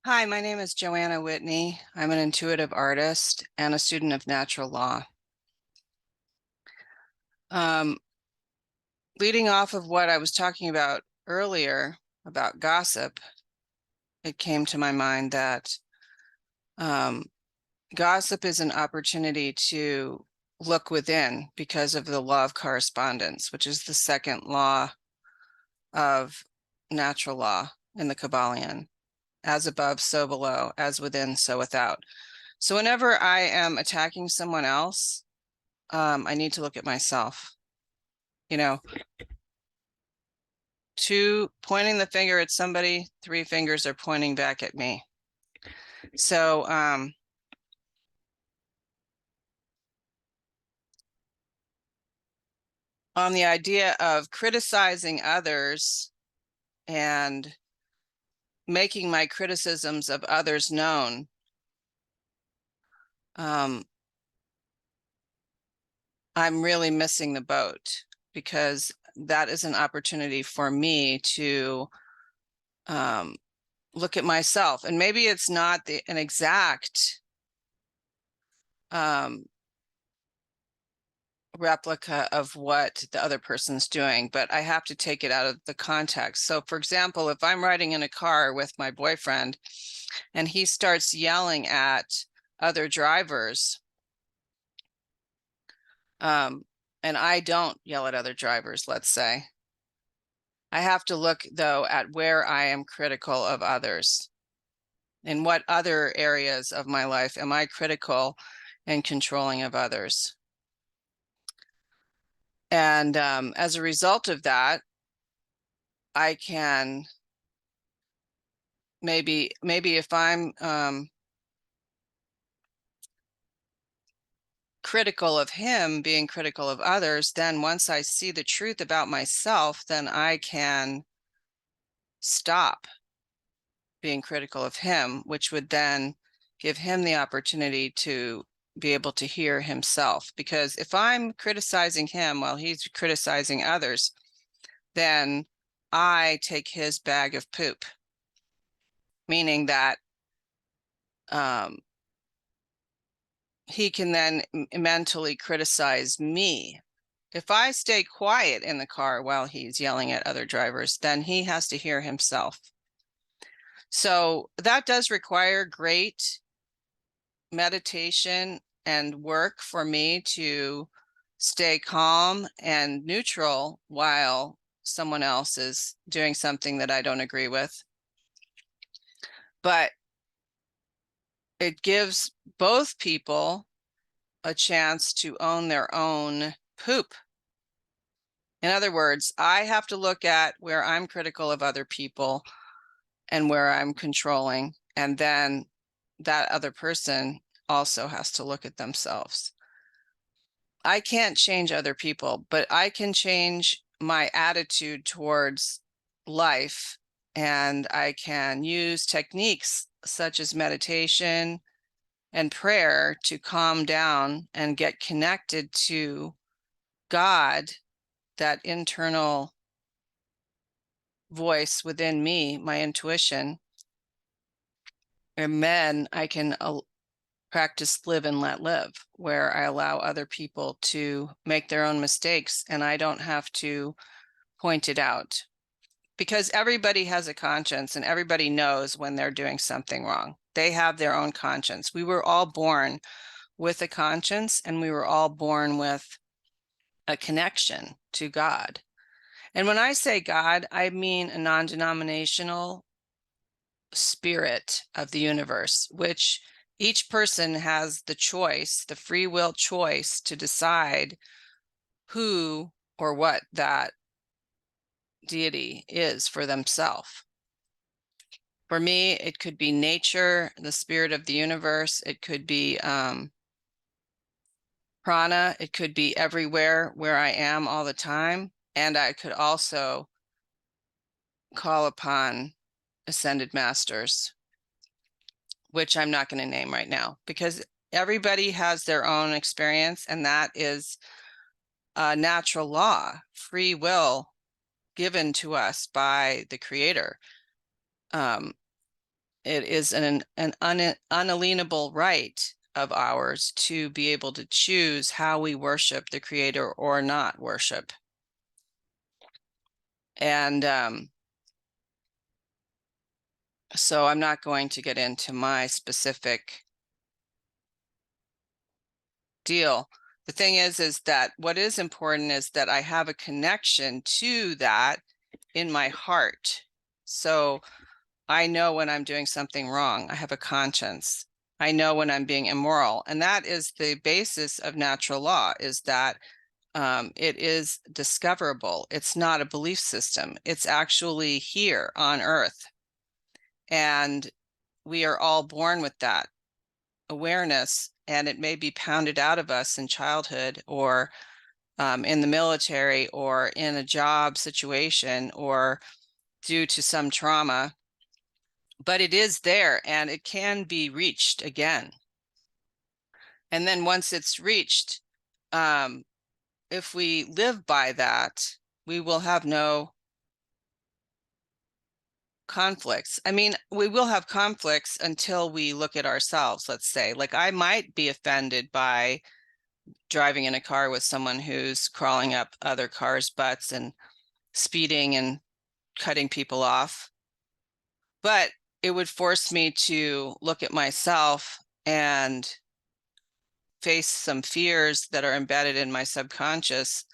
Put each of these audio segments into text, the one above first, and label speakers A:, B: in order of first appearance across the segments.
A: Hi, my name is Joanna Whitney. I'm an intuitive artist and a student of natural law. Um, Leading off of what I was talking about earlier about gossip, it came to my mind that um, gossip is an opportunity to look within because of the law of correspondence, which is the second law of natural law in the Kabbalion. As above, so below, as within, so without. So whenever I am attacking someone else, I need to look at myself. You know, two pointing the finger at somebody, three fingers are pointing back at me. So on the idea of criticizing others and making my criticisms of others known, I'm really missing the boat because that is an opportunity for me to look at myself. And maybe it's not an exact replica of what the other person's doing, but I have to take it out of the context. So for example, if I'm riding in a car with my boyfriend and he starts yelling at other drivers, and I don't yell at other drivers, let's say, I have to look though at where I am critical of others. In what other areas of my life am I critical and controlling of others? And as a result of that, I can maybe if I'm critical of him being critical of others, then once I see the truth about myself, then I can stop being critical of him, which would then give him the opportunity to be able to hear himself. Because if I'm criticizing him while he's criticizing others, then I take his bag of poop, meaning that he can then mentally criticize me. If I stay quiet in the car while he's yelling at other drivers, then he has to hear himself. So that does require great meditation and work for me to stay calm and neutral while someone else is doing something that I don't agree with. But it gives both people a chance to own their own poop. In other words, I have to look at where I'm critical of other people and where I'm controlling, and then that other person also has to look at themselves. I can't change other people, but I can change my attitude towards life, and I can use techniques such as meditation and prayer to calm down and get connected to God, that internal voice within me, my intuition. And then I can practice live and let live, where I allow other people to make their own mistakes and I don't have to point it out. Because everybody has a conscience and everybody knows when they're doing something wrong. They have their own conscience. We were all born with a conscience and we were all born with a connection to God. And when I say God, I mean a non-denominational spirit of the universe, which each person has the choice, the free will choice to decide who or what that deity is for themselves. For me, it could be nature, the spirit of the universe. It could be prana. It could be everywhere where I am all the time. And I could also call upon ascended masters, which I'm not going to name right now because everybody has their own experience, and that is a natural law, free will given to us by the creator. it is an unalienable right of ours to be able to choose how we worship the Creator or not worship. And so I'm not going to get into my specific deal. The thing is that what is important is that I have a connection to that in my heart. So I know when I'm doing something wrong. I have a conscience. I know when I'm being immoral. And that is the basis of natural law, is that it is discoverable. It's not a belief system. It's actually here on earth. And we are all born with that awareness, and it may be pounded out of us in childhood or in the military or in a job situation or due to some trauma, but it is there and it can be reached again. And then once it's reached, if we live by that, we will have no conflicts. I mean, we will have conflicts until we look at ourselves, let's say. Like I might be offended by driving in a car with someone who's crawling up other cars' butts and speeding and cutting people off. But it would force me to look at myself and face some fears that are embedded in my subconscious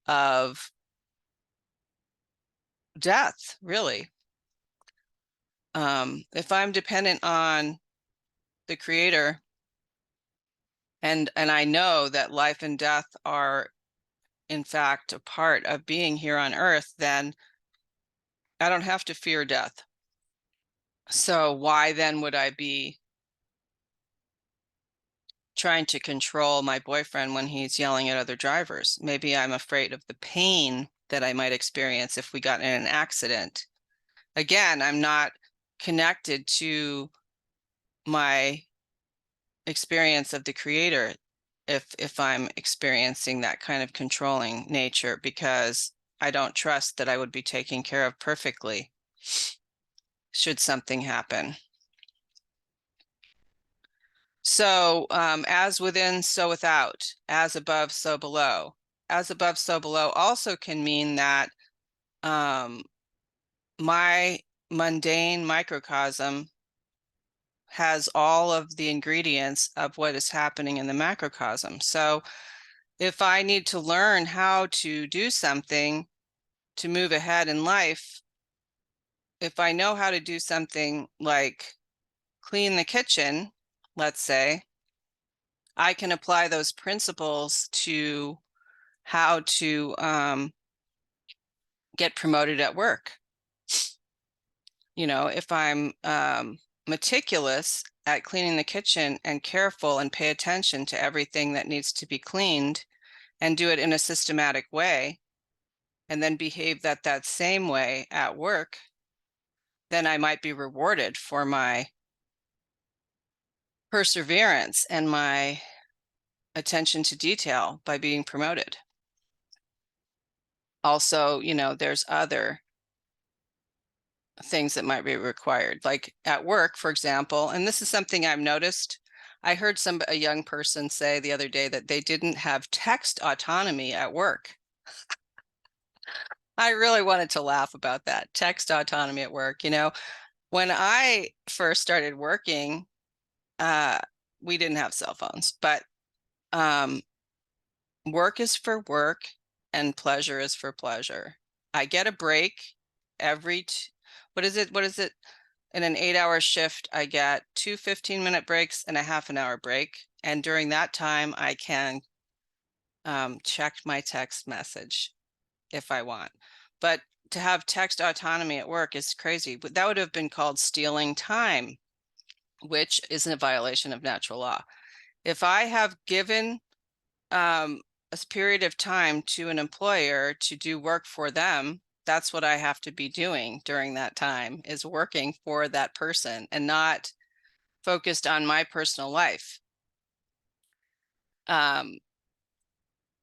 A: of death, really. If I'm dependent on the Creator, and I know that life and death are in fact a part of being here on earth, then I don't have to fear death. So why then would I be trying to control my boyfriend when he's yelling at other drivers? Maybe I'm afraid of the pain that I might experience if we got in an accident. Again, I'm not connected to my experience of the Creator if I'm experiencing that kind of controlling nature, because I don't trust that I would be taken care of perfectly should something happen. So as within, so without, as above, so below. As above, so below also can mean that my mundane microcosm has all of the ingredients of what is happening in the macrocosm. So if I need to learn how to do something to move ahead in life, if I know how to do something like clean the kitchen, let's say, I can apply those principles to how to get promoted at work. You know, if I'm meticulous at cleaning the kitchen and careful and pay attention to everything that needs to be cleaned and do it in a systematic way, and then behave that same way at work, then I might be rewarded for my perseverance and my attention to detail by being promoted. Also, you know, there's other things that might be required, like at work, for example, and this is something I've noticed. I heard a young person say the other day that they didn't have text autonomy at work. I really wanted to laugh about that, text autonomy at work. You know, when I first started working, we didn't have cell phones, but work is for work and pleasure is for pleasure. I get a break every, what is it? In an 8-hour shift, I get 2 15-minute breaks and a half an hour break. And during that time, I can check my text message if I want. But to have text autonomy at work is crazy. But that would have been called stealing time, which is a violation of natural law. If I have given a period of time to an employer to do work for them, that's what I have to be doing during that time, is working for that person and not focused on my personal life.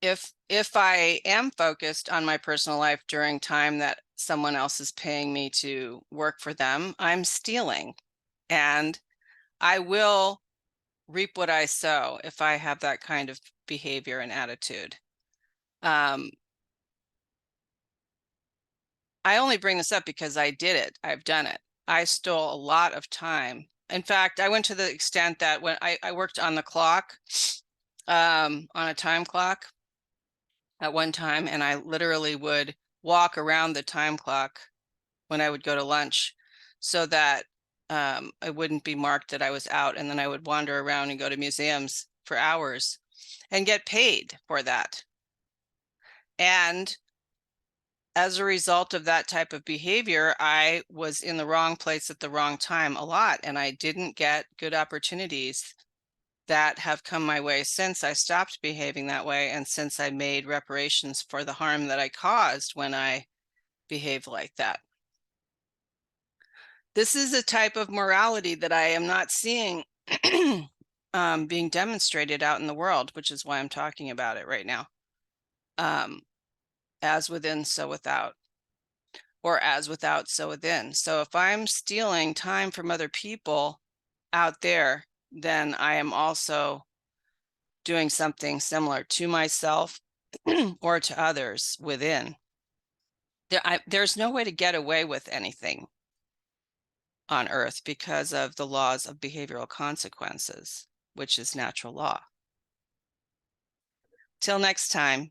A: If I am focused on my personal life during time that someone else is paying me to work for them, I'm stealing. And I will reap what I sow if I have that kind of behavior and attitude. I only bring this up because I did it. I've done it. I stole a lot of time. In fact, I went to the extent that when I worked on the clock, on a time clock at one time, and I literally would walk around the time clock when I would go to lunch so that I wouldn't be marked that I was out. And then I would wander around and go to museums for hours and get paid for that. And as a result of that type of behavior, I was in the wrong place at the wrong time a lot, and I didn't get good opportunities that have come my way since I stopped behaving that way and since I made reparations for the harm that I caused when I behaved like that. This is a type of morality that I am not seeing being demonstrated out in the world, which is why I'm talking about it right now. As within, so without, or as without, so within. So if I'm stealing time from other people out there, then I am also doing something similar to myself or to others within. There's no way to get away with anything on Earth because of the laws of behavioral consequences, which is natural law. Till next time.